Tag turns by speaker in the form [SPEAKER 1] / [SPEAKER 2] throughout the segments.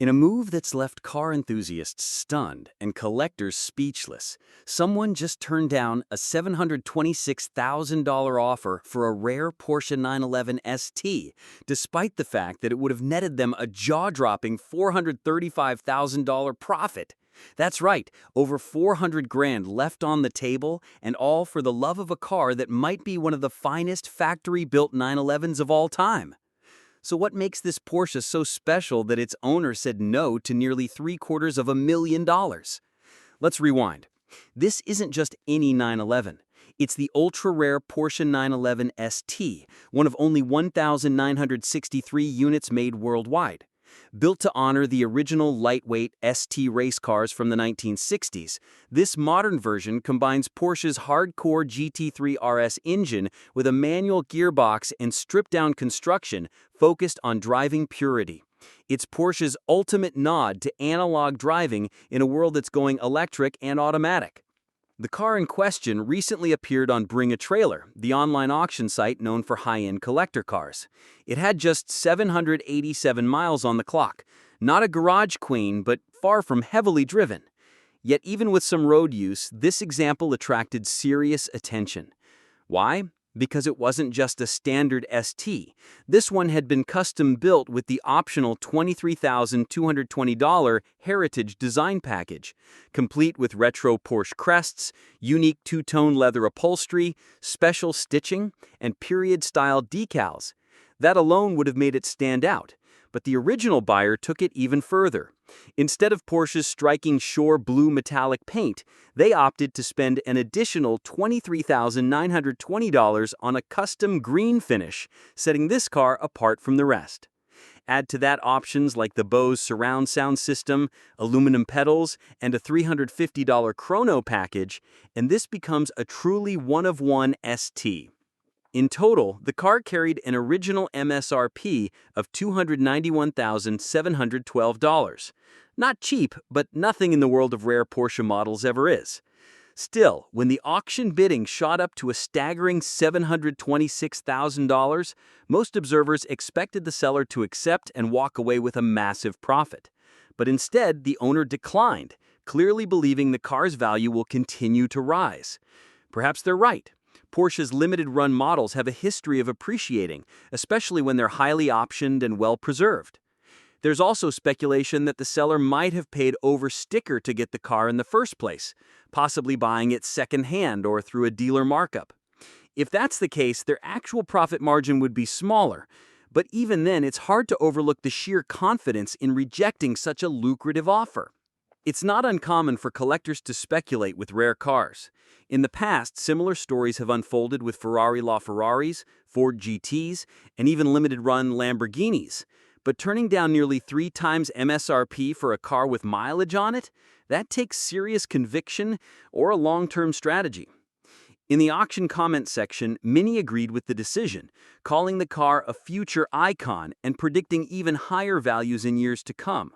[SPEAKER 1] In a move that's left car enthusiasts stunned and collectors speechless, someone just turned down a $726,000 offer for a rare Porsche 911 ST, despite the fact that it would have netted them a jaw-dropping $435,000 profit. That's right, over 400 grand left on the table, and all for the love of a car that might be one of the finest factory-built 911s of all time. So what makes this Porsche so special that its owner said no to nearly $750,000? Let's rewind. This isn't just any 911. It's the ultra-rare Porsche 911 ST, one of only 1,963 units made worldwide. Built to honor the original lightweight ST race cars from the 1960s, this modern version combines Porsche's hardcore GT3 RS engine with a manual gearbox and stripped-down construction focused on driving purity. It's Porsche's ultimate nod to analog driving in a world that's going electric and automatic. The car in question recently appeared on Bring a Trailer, the online auction site known for high-end collector cars. It had just 787 miles on the clock. Not a garage queen, but far from heavily driven. Yet even with some road use, this example attracted serious attention. Why? Because it wasn't just a standard ST. This one had been custom built with the optional $23,220 Heritage Design Package, complete with retro Porsche crests, unique two-tone leather upholstery, special stitching, and period-style decals. That alone would have made it stand out, but the original buyer took it even further. Instead of Porsche's striking shore blue metallic paint, they opted to spend an additional $23,920 on a custom green finish, setting this car apart from the rest. Add to that options like the Bose surround sound system, aluminum pedals, and a $350 chrono package, and this becomes a truly one-of-one ST. In total, the car carried an original MSRP of $291,712. Not cheap, but nothing in the world of rare Porsche models ever is. Still, when the auction bidding shot up to a staggering $726,000, most observers expected the seller to accept and walk away with a massive profit. But instead, the owner declined, clearly believing the car's value will continue to rise. Perhaps they're right. Porsche's limited-run models have a history of appreciating, especially when they're highly optioned and well-preserved. There's also speculation that the seller might have paid over sticker to get the car in the first place, possibly buying it second-hand or through a dealer markup. If that's the case, their actual profit margin would be smaller, but even then it's hard to overlook the sheer confidence in rejecting such a lucrative offer. It's not uncommon for collectors to speculate with rare cars. In the past, similar stories have unfolded with Ferrari LaFerraris, Ford GTs, and even limited-run Lamborghinis. But turning down nearly 3 times MSRP for a car with mileage on it, that takes serious conviction or a long-term strategy. In the auction comment section, many agreed with the decision, calling the car a future icon and predicting even higher values in years to come.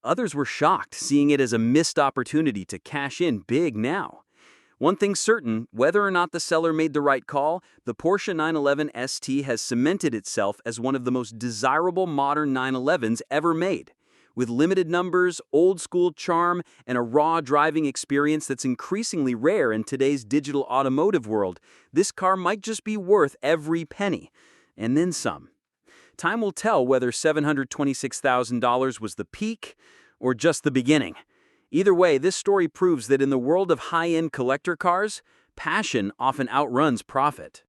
[SPEAKER 1] Others were shocked, seeing it as a missed opportunity to cash in big now. One thing's certain, whether or not the seller made the right call, the Porsche 911 ST has cemented itself as one of the most desirable modern 911s ever made. With limited numbers, old-school charm, and a raw driving experience that's increasingly rare in today's digital automotive world, this car might just be worth every penny, and then some. Time will tell whether $726,000 was the peak or just the beginning. Either way, this story proves that in the world of high-end collector cars, passion often outruns profit.